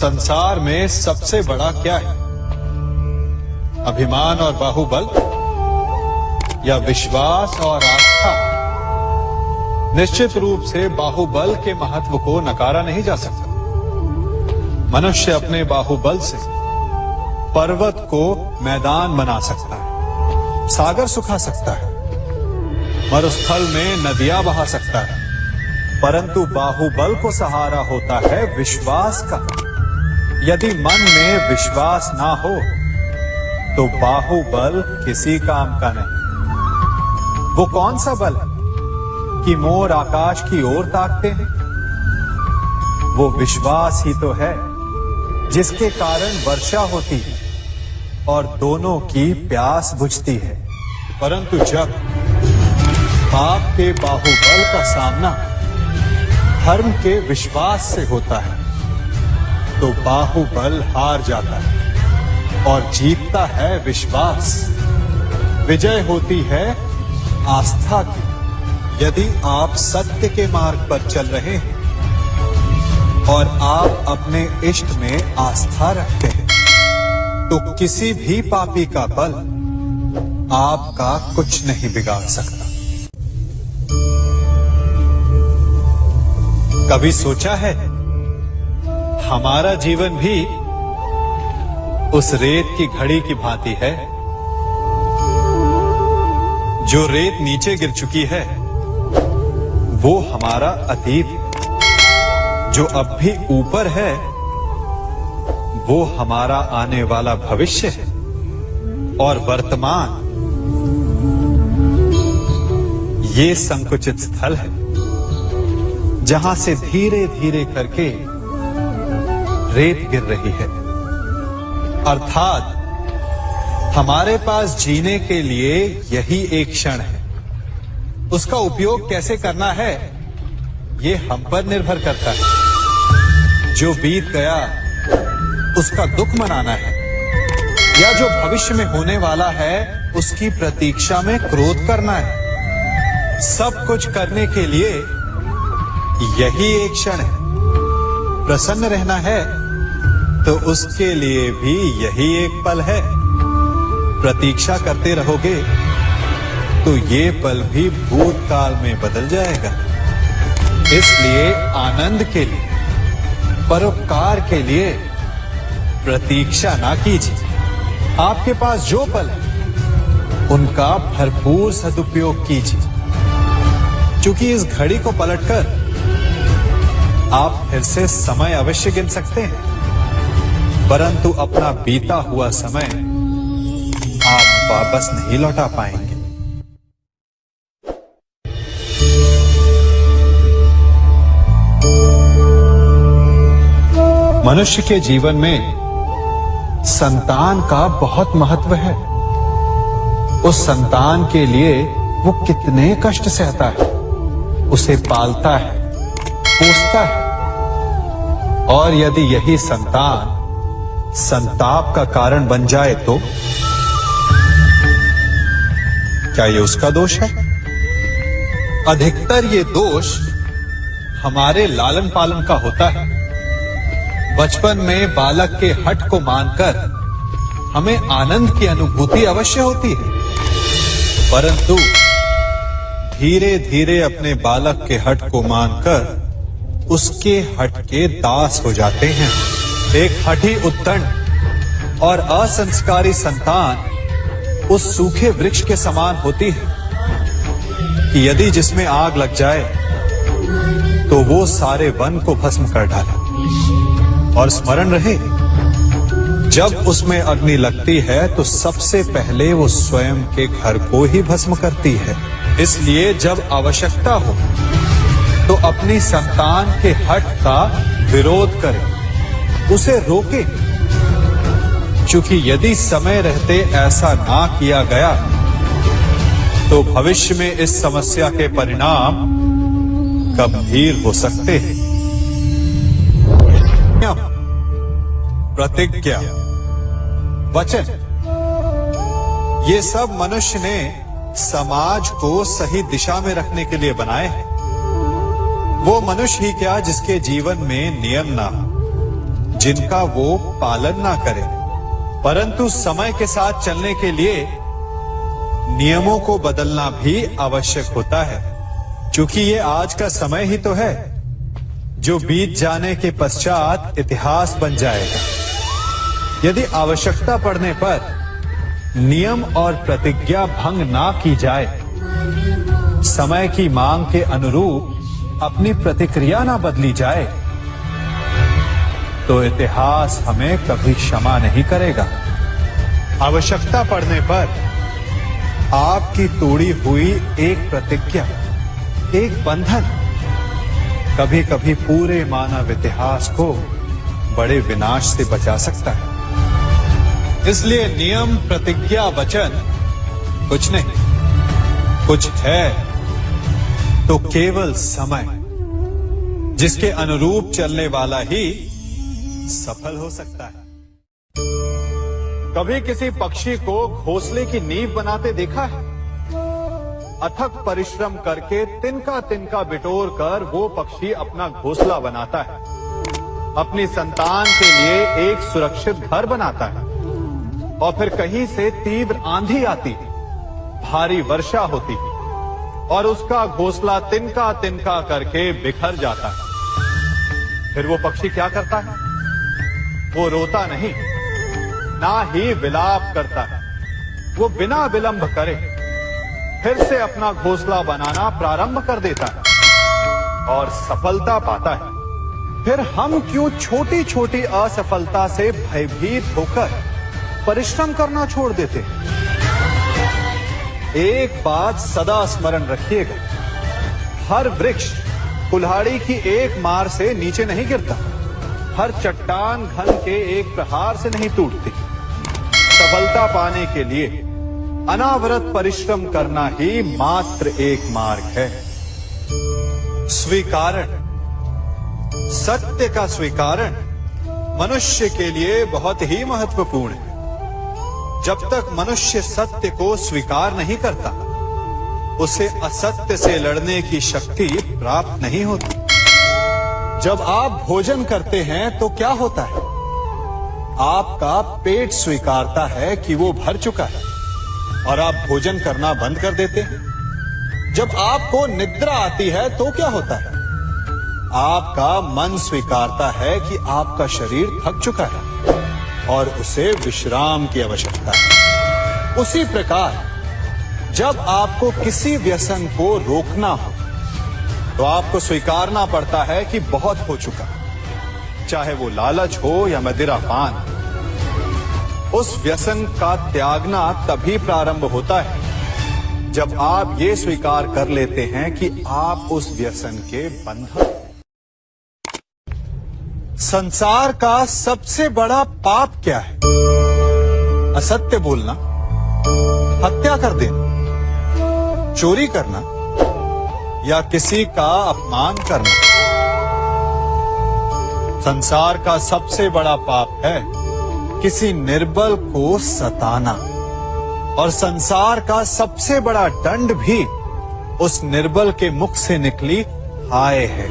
संसार में सबसे बड़ा क्या है? अभिमान और बाहुबल या विश्वास और आस्था? निश्चित रूप से बाहुबल के महत्व को नकारा नहीं जा सकता। मनुष्य अपने बाहुबल से पर्वत को मैदान बना सकता है, सागर सुखा सकता है, मरुस्थल में नदियां बहा सकता है, परंतु बाहुबल को सहारा होता है विश्वास का। यदि मन में विश्वास ना हो तो बाहुबल किसी काम का नहीं। वो कौन सा बल है कि मोर आकाश की ओर ताकते हैं? वो विश्वास ही तो है जिसके कारण वर्षा होती है और दोनों की प्यास बुझती है। परंतु जब आपके बाहुबल का सामना धर्म के विश्वास से होता है तो बाहुबल हार जाता है और जीतता है विश्वास। विजय होती है आस्था की। यदि आप सत्य के मार्ग पर चल रहे हैं और आप अपने इष्ट में आस्था रखते हैं तो किसी भी पापी का बल आपका कुछ नहीं बिगाड़ सकता। कभी सोचा है हमारा जीवन भी उस रेत की घड़ी की भांति है? जो रेत नीचे गिर चुकी है वो हमारा अतीत है, जो अब भी ऊपर है वो हमारा आने वाला भविष्य है, और वर्तमान ये संकुचित स्थल है जहां से धीरे धीरे करके रेत गिर रही है। अर्थात हमारे पास जीने के लिए यही एक क्षण है। उसका उपयोग कैसे करना है ये हम पर निर्भर करता है। जो बीत गया उसका दुख मनाना है या जो भविष्य में होने वाला है उसकी प्रतीक्षा में क्रोध करना है। सब कुछ करने के लिए यही एक क्षण है। प्रसन्न रहना है तो उसके लिए भी यही एक पल है। प्रतीक्षा करते रहोगे तो ये पल भी भूतकाल में बदल जाएगा। इसलिए आनंद के लिए, परोपकार के लिए प्रतीक्षा ना कीजिए। आपके पास जो पल है उनका भरपूर सदुपयोग कीजिए, क्योंकि इस घड़ी को पलटकर आप फिर से समय अवश्य गिन सकते हैं, परंतु अपना बीता हुआ समय आप वापस नहीं लौटा पाएंगे। मनुष्य के जीवन में संतान का बहुत महत्व है। उस संतान के लिए वो कितने कष्ट सहता है, उसे पालता है, पोसता है, और यदि यही संतान संताप का कारण बन जाए तो क्या ये उसका दोष है? अधिकतर ये दोष हमारे लालन पालन का होता है। बचपन में बालक के हठ को मानकर हमें आनंद की अनुभूति अवश्य होती है, परंतु धीरे धीरे अपने बालक के हठ को मानकर उसके हठ के दास हो जाते हैं। एक हठी उद्दंड और असंस्कारी संतान उस सूखे वृक्ष के समान होती है कि यदि जिसमें आग लग जाए तो वो सारे वन को भस्म कर डाले। और स्मरण रहे, जब उसमें अग्नि लगती है तो सबसे पहले वो स्वयं के घर को ही भस्म करती है। इसलिए जब आवश्यकता हो तो अपनी संतान के हठ का विरोध करें, उसे रोके, क्योंकि यदि समय रहते ऐसा ना किया गया तो भविष्य में इस समस्या के परिणाम गंभीर हो सकते हैं। प्रतिज्ञा, वचन, ये सब मनुष्य ने समाज को सही दिशा में रखने के लिए बनाए हैं। वो मनुष्य ही क्या जिसके जीवन में नियम ना हो, जिनका वो पालन ना करे। परंतु समय के साथ चलने के लिए नियमों को बदलना भी आवश्यक होता है, क्योंकि ये आज का समय ही तो है जो बीत जाने के पश्चात इतिहास बन जाएगा। यदि आवश्यकता पड़ने पर नियम और प्रतिज्ञा भंग ना की जाए, समय की मांग के अनुरूप अपनी प्रतिक्रिया ना बदली जाए, तो इतिहास हमें कभी क्षमा नहीं करेगा। आवश्यकता पड़ने पर आपकी तोड़ी हुई एक प्रतिज्ञा, एक बंधन कभी कभी पूरे मानव इतिहास को बड़े विनाश से बचा सकता है। इसलिए नियम, प्रतिज्ञा, वचन कुछ नहीं, कुछ है तो केवल समय, जिसके अनुरूप चलने वाला ही सफल हो सकता है। कभी किसी पक्षी को घोंसले की नींव बनाते देखा है? अथक परिश्रम करके तिनका तिनका बिटोर कर वो पक्षी अपना घोंसला बनाता है, अपनी संतान के लिए एक सुरक्षित घर बनाता है। और फिर कहीं से तीव्र आंधी आती, भारी वर्षा होती और उसका घोंसला तिनका तिनका करके बिखर जाता है। फिर वो पक्षी क्या करता है? वो रोता नहीं, ना ही विलाप करता है। वो बिना विलंब करे फिर से अपना घोंसला बनाना प्रारंभ कर देता है और सफलता पाता है। फिर हम क्यों छोटी छोटी असफलता से भयभीत होकर परिश्रम करना छोड़ देते हैं? एक बात सदा स्मरण रखिएगा, हर वृक्ष कुल्हाड़ी की एक मार से नीचे नहीं गिरता, हर चट्टान घन के एक प्रहार से नहीं टूटती। सफलता पाने के लिए अनावरत परिश्रम करना ही मात्र एक मार्ग है। स्वीकारण, सत्य का स्वीकारण मनुष्य के लिए बहुत ही महत्वपूर्ण है। जब तक मनुष्य सत्य को स्वीकार नहीं करता, उसे असत्य से लड़ने की शक्ति प्राप्त नहीं होती। जब आप भोजन करते हैं तो क्या होता है? आपका पेट स्वीकारता है कि वो भर चुका है और आप भोजन करना बंद कर देते हैं। जब आपको निद्रा आती है तो क्या होता है? आपका मन स्वीकारता है कि आपका शरीर थक चुका है और उसे विश्राम की आवश्यकता है। उसी प्रकार जब आपको किसी व्यसन को रोकना हो तो आपको स्वीकारना पड़ता है कि बहुत हो चुका, चाहे वो लालच हो या मदिरापान। उस व्यसन का त्यागना तभी प्रारंभ होता है जब आप ये स्वीकार कर लेते हैं कि आप उस व्यसन के बंधन। संसार का सबसे बड़ा पाप क्या है? असत्य बोलना, हत्या कर देना, चोरी करना या किसी का अपमान करना। संसार का सबसे बड़ा पाप है किसी निर्बल को सताना, और संसार का सबसे बड़ा दंड भी उस निर्बल के मुख से निकली हाय है।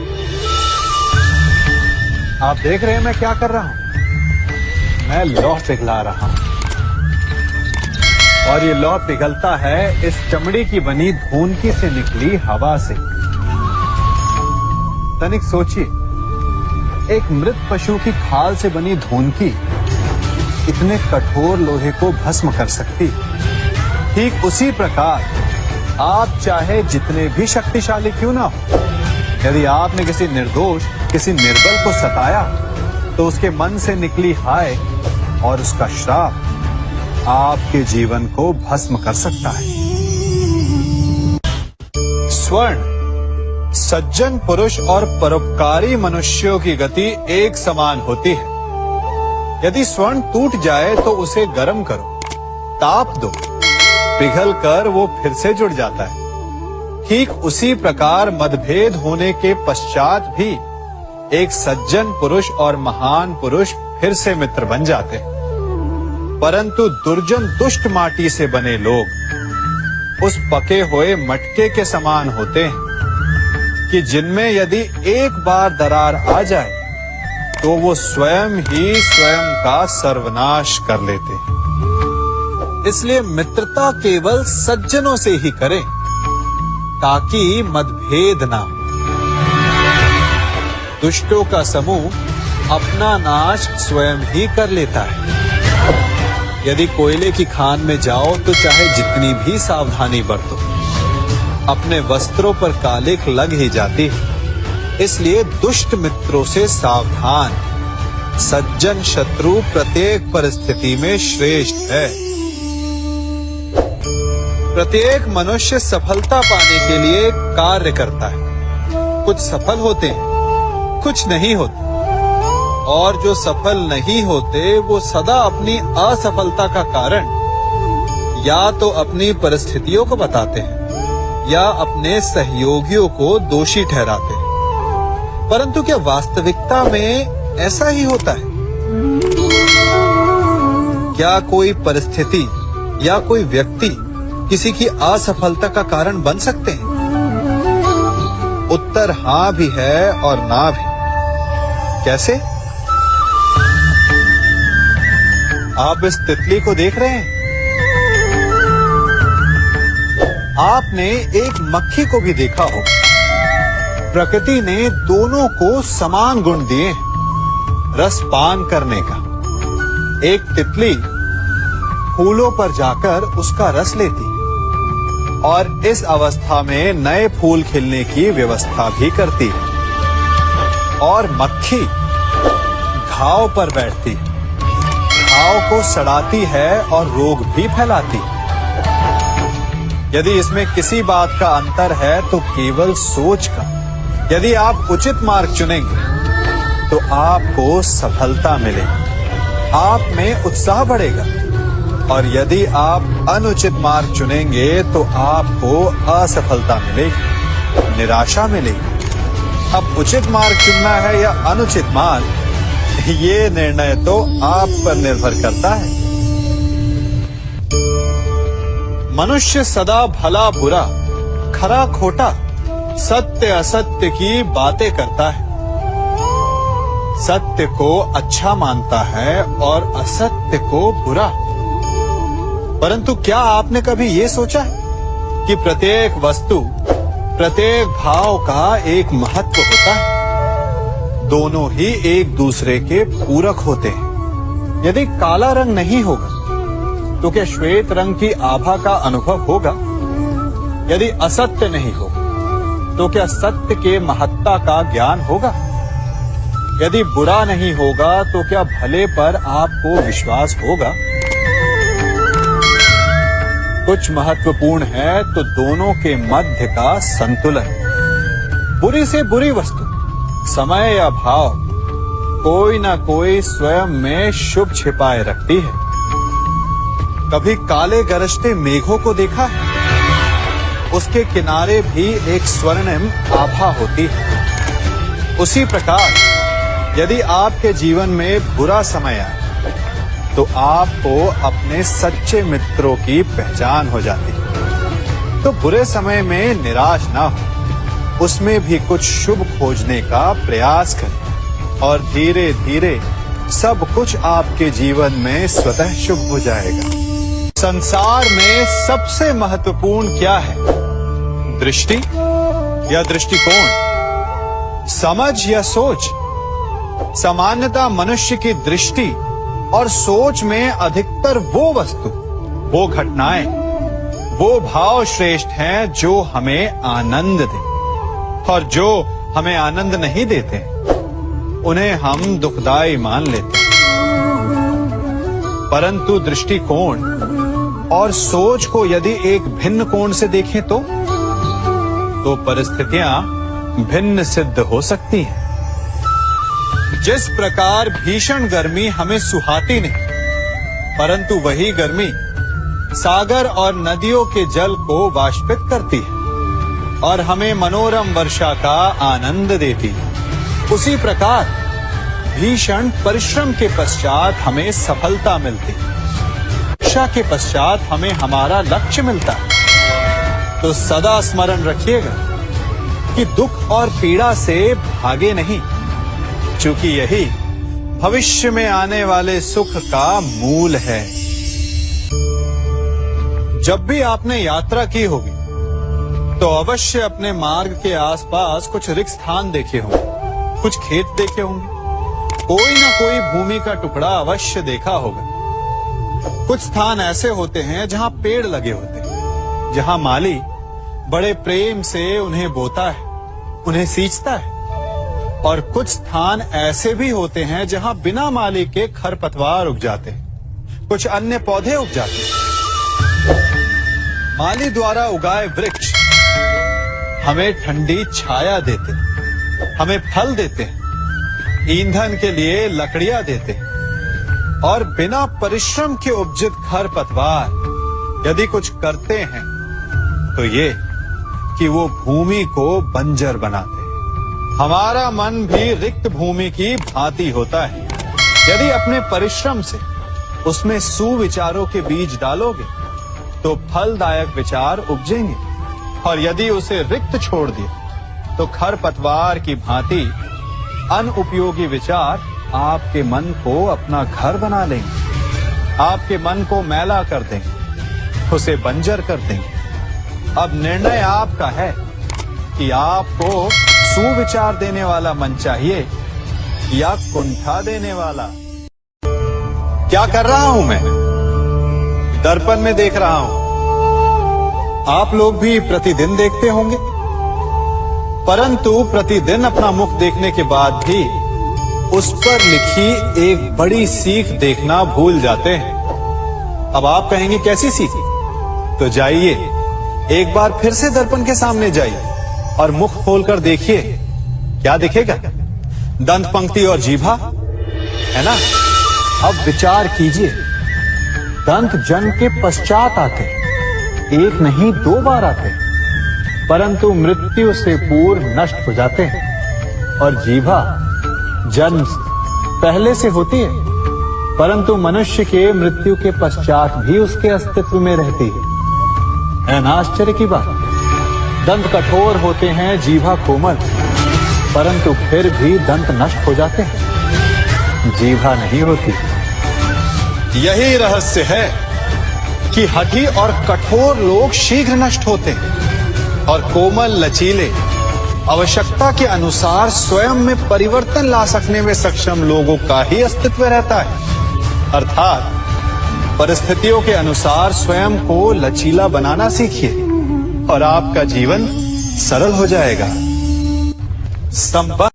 आप देख रहे हैं मैं क्या कर रहा हूं? मैं लौह पिघला रहा हूं, और ये लौह पिघलता है इस चमड़ी की बनी धूनकी से निकली हवा से। तनिक सोचिए, एक मृत पशु की खाल से बनी धूनकी इतने कठोर लोहे को भस्म कर सकती। ठीक उसी प्रकार आप चाहे जितने भी शक्तिशाली क्यों ना हो, यदि आपने किसी निर्दोष, किसी निर्बल को सताया तो उसके मन से निकली हाय और उसका श्राप आपके जीवन को भस्म कर सकता है। स्वर्ण, सज्जन पुरुष और परोपकारी मनुष्यों की गति एक समान होती है। यदि स्वर्ण टूट जाए तो उसे गर्म करो, ताप दो, पिघल कर वो फिर से जुड़ जाता है। ठीक उसी प्रकार मतभेद होने के पश्चात भी एक सज्जन पुरुष और महान पुरुष फिर से मित्र बन जाते हैं। परंतु दुर्जन दुष्ट माटी से बने लोग उस पके हुए मटके के समान होते हैं कि जिनमें यदि एक बार दरार आ जाए तो वो स्वयं ही स्वयं का सर्वनाश कर लेते हैं। इसलिए मित्रता केवल सज्जनों से ही करें ताकि मतभेद ना हो। दुष्टों का समूह अपना नाश स्वयं ही कर लेता है। यदि कोयले की खान में जाओ तो चाहे जितनी भी सावधानी बरतो, अपने वस्त्रों पर कालिख लग ही जाती है। इसलिए दुष्ट मित्रों से सावधान। सज्जन शत्रु प्रत्येक परिस्थिति में श्रेष्ठ है। प्रत्येक मनुष्य सफलता पाने के लिए कार्य करता है। कुछ सफल होते हैं, कुछ नहीं होते, और जो सफल नहीं होते वो सदा अपनी असफलता का कारण या तो अपनी परिस्थितियों को बताते हैं या अपने सहयोगियों को दोषी ठहराते हैं। परंतु क्या वास्तविकता में ऐसा ही होता है? क्या कोई परिस्थिति या कोई व्यक्ति किसी की असफलता का कारण बन सकते हैं? उत्तर हां भी है और ना भी। कैसे? आप इस तितली को देख रहे हैं? आपने एक मक्खी को भी देखा हो। प्रकृति ने दोनों को समान गुण दिए हैं रस पान करने का। एक तितली फूलों पर जाकर उसका रस लेती और इस अवस्था में नए फूल खिलने की व्यवस्था भी करती है। और मक्खी घाव पर बैठती है, घाव को सड़ाती है और रोग भी फैलाती है। यदि इसमें किसी बात का अंतर है तो केवल सोच का। यदि आप उचित मार्ग चुनेंगे तो आपको सफलता मिलेगी, आप में उत्साह बढ़ेगा। और यदि आप अनुचित मार्ग चुनेंगे तो आपको असफलता मिलेगी, निराशा मिलेगी। अब उचित मार्ग चुनना है या अनुचित मार्ग, ये निर्णय तो आप पर निर्भर करता है। मनुष्य सदा भला बुरा, खरा खोटा, सत्य असत्य की बातें करता है। सत्य को अच्छा मानता है और असत्य को बुरा। परंतु क्या आपने कभी ये सोचा है कि प्रत्येक वस्तु, प्रत्येक भाव का एक महत्व होता है? दोनों ही एक दूसरे के पूरक होते हैं। यदि काला रंग नहीं होगा तो क्या श्वेत रंग की आभा का अनुभव होगा? यदि असत्य नहीं होगा तो क्या सत्य के महत्ता का ज्ञान होगा? यदि बुरा नहीं होगा तो क्या भले पर आपको विश्वास होगा? कुछ महत्वपूर्ण है तो दोनों के मध्य का संतुलन। बुरी से बुरी वस्तु, समय या भाव, कोई ना कोई स्वयं में शुभ छिपाए रखती है। कभी काले गरजते मेघों को देखा है? उसके किनारे भी एक स्वर्णिम आभा होती है। उसी प्रकार यदि आपके जीवन में बुरा समय आए तो आपको अपने सच्चे मित्रों की पहचान हो जाती है। तो बुरे समय में निराश ना हो, उसमें भी कुछ शुभ खोजने का प्रयास करें और धीरे धीरे सब कुछ आपके जीवन में स्वतः शुभ हो जाएगा। संसार में सबसे महत्वपूर्ण क्या है? दृष्टि या दृष्टिकोण, समझ या सोच? सामान्यतः मनुष्य की दृष्टि और सोच में अधिकतर वो वस्तु, वो घटनाएं, वो भाव श्रेष्ठ हैं जो हमें आनंद दें, और जो हमें आनंद नहीं देते उन्हें हम दुखदाई मान लेते हैं। परंतु दृष्टिकोण और सोच को यदि एक भिन्न कोण से देखें तो परिस्थितियां भिन्न सिद्ध हो सकती हैं। जिस प्रकार भीषण गर्मी हमें सुहाती नहीं, परंतु वही गर्मी सागर और नदियों के जल को वाष्पित करती है और हमें मनोरम वर्षा का आनंद देती है, उसी प्रकार भीषण परिश्रम के पश्चात हमें सफलता मिलती है। इच्छा के पश्चात हमें हमारा लक्ष्य मिलता है। तो सदा स्मरण रखिएगा कि दुख और पीड़ा से भागे नहीं, क्योंकि यही भविष्य में आने वाले सुख का मूल है। जब भी आपने यात्रा की होगी तो अवश्य अपने मार्ग के आसपास कुछ रिक्त स्थान देखे होंगे, कुछ खेत देखे होंगे, कोई ना कोई भूमि का टुकड़ा अवश्य देखा होगा। कुछ स्थान ऐसे होते हैं जहां पेड़ लगे होते हैं, जहां माली बड़े प्रेम से उन्हें बोता है, उन्हें सींचता है। और कुछ स्थान ऐसे भी होते हैं जहां बिना माली के खरपतवार उग जाते हैं, कुछ अन्य पौधे उग जाते हैं। माली द्वारा उगाए वृक्ष हमें ठंडी छाया देते हैं, हमें फल देते हैं, ईंधन के लिए लकड़ियां देते हैं। और बिना परिश्रम के उपजित खरपतवार यदि कुछ करते हैं तो ये कि वो भूमि को बंजर बनाते हैं। हमारा मन भी रिक्त भूमि की भांति होता है। यदि अपने परिश्रम से उसमें सुविचारों के बीज डालोगे तो फलदायक विचार उपजेंगे, और यदि उसे रिक्त छोड़ दिया तो खरपतवार की भांति अनुपयोगी विचार आपके मन को अपना घर बना लेंगे, आपके मन को मैला कर देंगे, उसे बंजर कर देंगे। अब निर्णय आपका है कि आपको सुविचार देने वाला मन चाहिए या कुंठा देने वाला। क्या कर रहा हूं मैं? दर्पण में देख रहा हूं। आप लोग भी प्रतिदिन देखते होंगे, परंतु प्रतिदिन अपना मुख देखने के बाद भी उस पर लिखी एक बड़ी सीख देखना भूल जाते हैं। अब आप कहेंगे कैसी सीख? तो जाइए, एक बार फिर से दर्पण के सामने जाइए और मुख खोलकर देखिए, क्या दिखेगा? दंत पंक्ति और जीभा, है ना? अब विचार कीजिए, दंत जन्म के पश्चात आते, एक नहीं 2 बार आते, परंतु मृत्यु से पूर्व नष्ट हो जाते हैं। और जीभा जन्म पहले से होती है, परंतु मनुष्य के मृत्यु के पश्चात भी उसके अस्तित्व में रहती है ना? आश्चर्य की बात। दंत कठोर होते हैं, जीभा कोमल, परंतु फिर भी दंत नष्ट हो जाते हैं, जीभा नहीं होती। यही रहस्य है कि हठी और कठोर लोग शीघ्र नष्ट होते हैं और कोमल लचीले आवश्यकता के अनुसार स्वयं में परिवर्तन ला सकने में सक्षम लोगों का ही अस्तित्व रहता है। अर्थात परिस्थितियों के अनुसार स्वयं को लचीला बनाना सीखिए और आपका जीवन सरल हो जाएगा। संबंध